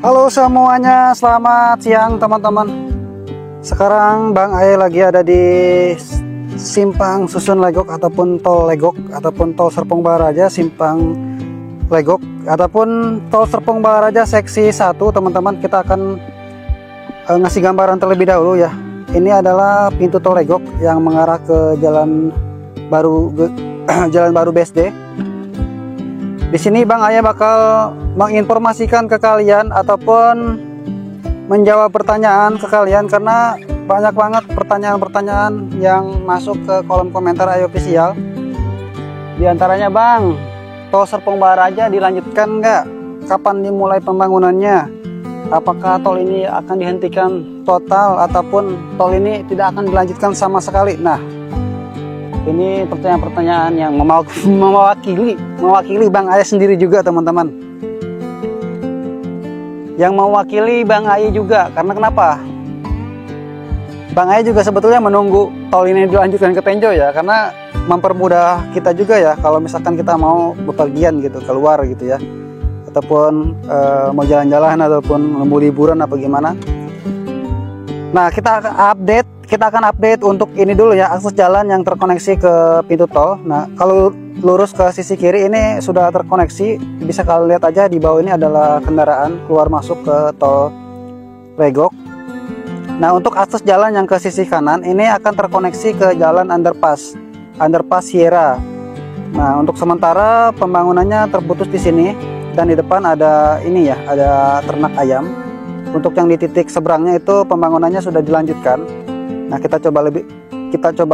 Halo semuanya, selamat siang teman-teman. Sekarang Bang Aye lagi ada di Simpang Susun Legok ataupun Tol Legok ataupun Tol Serpong Baraja Simpang Legok ataupun Tol Serpong Baraja seksi 1 teman-teman. Kita akan ngasih gambaran terlebih dahulu ya. Ini adalah pintu Tol Legok yang mengarah ke Jalan Baru BSD. Di sini Bang Aye bakal menginformasikan ke kalian ataupun menjawab pertanyaan ke kalian, karena banyak banget pertanyaan-pertanyaan yang masuk ke kolom komentar Aye Official. Di antaranya, Bang, Tol Serpong Baraja dilanjutkan nggak? Kapan dimulai pembangunannya? Apakah tol ini akan dihentikan total ataupun tol ini tidak akan dilanjutkan sama sekali? Nah, ini pertanyaan-pertanyaan yang mewakili Bang Aye sendiri juga teman-teman. Yang mewakili Bang Aye juga, karena kenapa? Bang Aye juga sebetulnya menunggu tol ini dilanjutkan ke Tenjo ya, karena mempermudah kita juga ya kalau misalkan kita mau bepergian gitu, keluar gitu ya, ataupun mau jalan-jalan ataupun mau liburan apa gimana. Nah, kita akan update untuk ini dulu ya, akses jalan yang terkoneksi ke pintu tol. Nah, kalau lurus ke sisi kiri ini sudah terkoneksi, bisa kalian lihat aja di bawah ini adalah kendaraan keluar masuk ke tol Legok. Nah, untuk akses jalan yang ke sisi kanan ini akan terkoneksi ke jalan underpass Sierra. Nah, untuk sementara pembangunannya terputus di sini, dan di depan ada ini ya, ada ternak ayam. Untuk yang di titik seberangnya itu pembangunannya sudah dilanjutkan. Nah, kita coba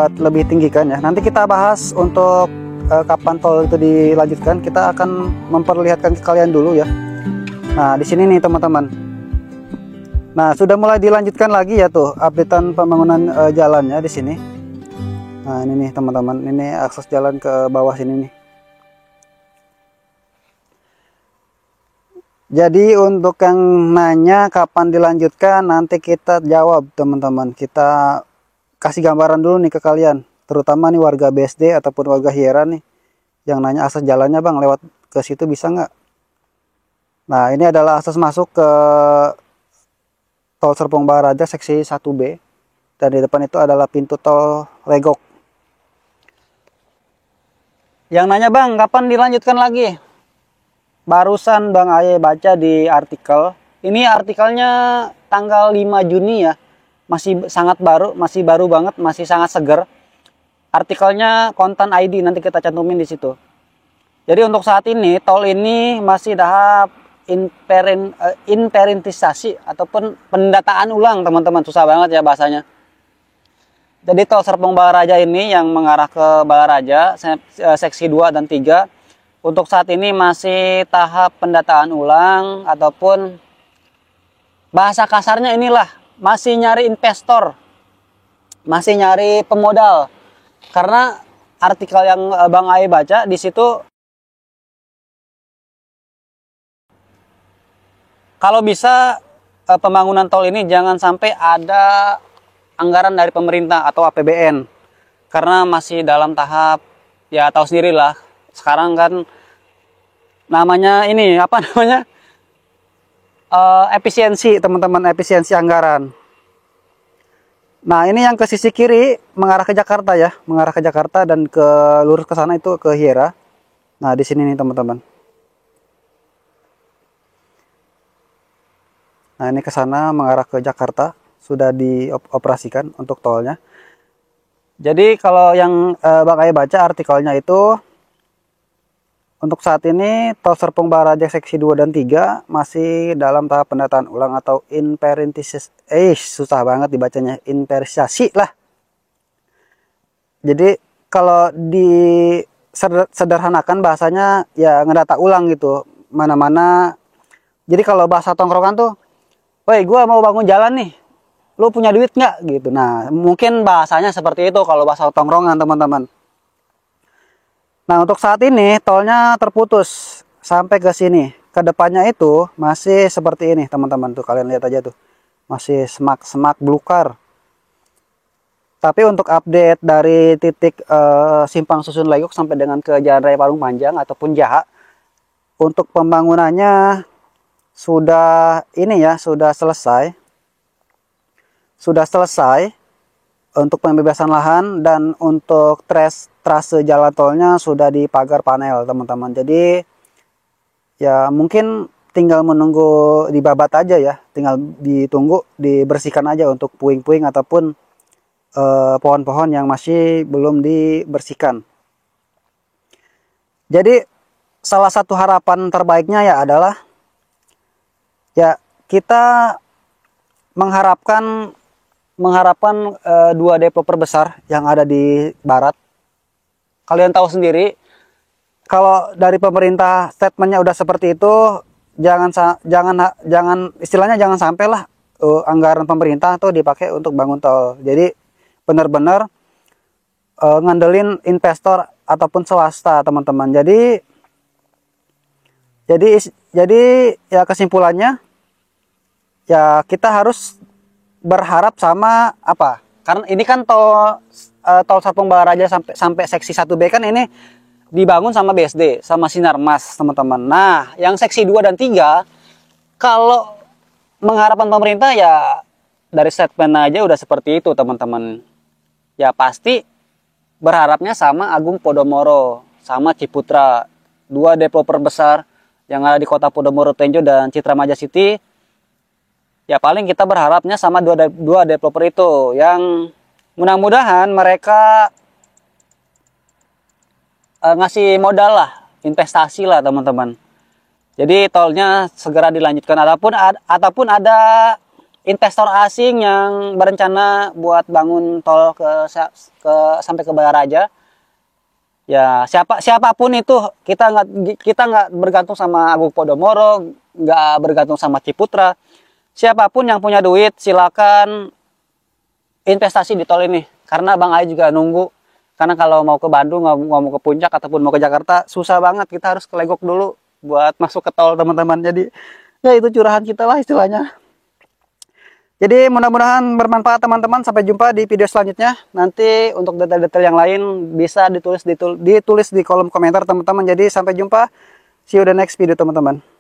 lebih tinggikan ya. Nanti kita bahas untuk kapan tol itu dilanjutkan. Kita akan memperlihatkan ke kalian dulu ya. Nah, di sini nih teman-teman. Nah, sudah mulai dilanjutkan lagi ya tuh updatean pembangunan jalannya di sini. Nah, ini nih teman-teman. Ini akses jalan ke bawah sini nih. Jadi untuk yang nanya kapan dilanjutkan, nanti kita jawab teman-teman. Kita kasih gambaran dulu nih ke kalian, terutama nih warga BSD ataupun warga Hiera nih yang nanya akses jalannya, Bang, lewat ke situ bisa nggak? Nah, ini adalah akses masuk ke Tol Serpong Baraja seksi 1B, dan di depan itu adalah pintu tol Legok. Yang nanya, Bang, kapan dilanjutkan lagi? Barusan Bang Aye baca di artikel. Ini artikelnya tanggal 5 Juni ya. Masih sangat baru, masih baru banget, masih sangat seger. Artikelnya Kontan ID, nanti kita cantumin di situ. Jadi untuk saat ini tol ini masih tahap inperintisasi ataupun pendataan ulang, teman-teman. Susah banget ya bahasanya. Jadi tol Serpong Baraja ini yang mengarah ke Baraja seksi 2 dan 3 untuk saat ini masih tahap pendataan ulang, ataupun bahasa kasarnya inilah masih nyari investor, masih nyari pemodal. Karena artikel yang Bang Aye baca di situ, kalau bisa pembangunan tol ini jangan sampai ada anggaran dari pemerintah atau APBN, karena masih dalam tahap, ya tahu sendirilah. Sekarang kan namanya ini apa namanya, efisiensi teman-teman, efisiensi anggaran. Nah, ini yang ke sisi kiri mengarah ke Jakarta ya, mengarah ke Jakarta, dan ke lurus ke sana itu ke Hiera. Nah, di sini nih teman-teman. Nah, ini ke sana mengarah ke Jakarta, sudah dioperasikan untuk tolnya. Jadi kalau yang Bang Aye baca artikelnya itu, untuk saat ini Tol Serpong Baraja seksi 2 dan 3 masih dalam tahap pendataan ulang atau inperintisasi. Susah banget dibacanya, inperintisasi lah. Jadi kalau disederhanakan bahasanya ya ngedata ulang gitu, mana-mana. Jadi kalau bahasa tongkrongan tuh, "Woi, gua mau bangun jalan nih, lu punya duit nggak?" gitu. Nah, mungkin bahasanya seperti itu kalau bahasa tongkrongan teman-teman. Nah, untuk saat ini tolnya terputus sampai ke sini. Kedepannya itu masih seperti ini teman-teman, tuh kalian lihat aja tuh, masih semak-semak belukar. Tapi untuk update dari titik Simpang Susun Legok sampai dengan ke Jalan Raya Parung Panjang ataupun Jaha, untuk pembangunannya sudah ini ya, sudah selesai untuk pembebasan lahan, dan untuk trase jalan tolnya sudah dipagar panel teman-teman. Jadi ya mungkin tinggal menunggu dibabat aja ya, tinggal ditunggu dibersihkan aja untuk puing-puing ataupun pohon-pohon yang masih belum dibersihkan. Jadi salah satu harapan terbaiknya ya adalah ya kita mengharapkan dua developer besar yang ada di barat. Kalian tahu sendiri kalau dari pemerintah statementnya udah seperti itu, jangan istilahnya jangan sampailah anggaran pemerintah tuh dipakai untuk bangun tol. Jadi benar-benar ngandelin investor ataupun swasta teman-teman. Jadi ya kesimpulannya ya kita harus berharap sama apa? Karena ini kan tol Serpong Balaraja sampai seksi 1B kan ini dibangun sama BSD, sama Sinarmas, teman-teman. Nah, yang seksi 2 dan 3 kalau mengharapkan pemerintah ya dari statement aja udah seperti itu, teman-teman. Ya pasti berharapnya sama Agung Podomoro, sama Ciputra, dua developer besar yang ada di kota Podomoro Tenjo dan Citra Maja City. Ya paling kita berharapnya sama dua developer itu, yang mudah-mudahan mereka ngasih modal lah, investasi lah teman-teman. Jadi tolnya segera dilanjutkan, ataupun ada investor asing yang berencana buat bangun tol sampai ke Balaraja. Ya siapapun itu, kita nggak bergantung sama Agung Podomoro, nggak bergantung sama Ciputra. Siapapun yang punya duit silakan investasi di tol ini, karena Bang Ai juga nunggu. Karena kalau mau ke Bandung, mau ke Puncak ataupun mau ke Jakarta susah banget, kita harus ke Legok dulu buat masuk ke tol teman-teman. Jadi ya itu curahan kita lah istilahnya. Jadi mudah-mudahan bermanfaat teman-teman. Sampai jumpa di video selanjutnya. Nanti untuk detail-detail yang lain bisa ditulis di kolom komentar teman-teman. Jadi sampai jumpa. See you the next video teman-teman.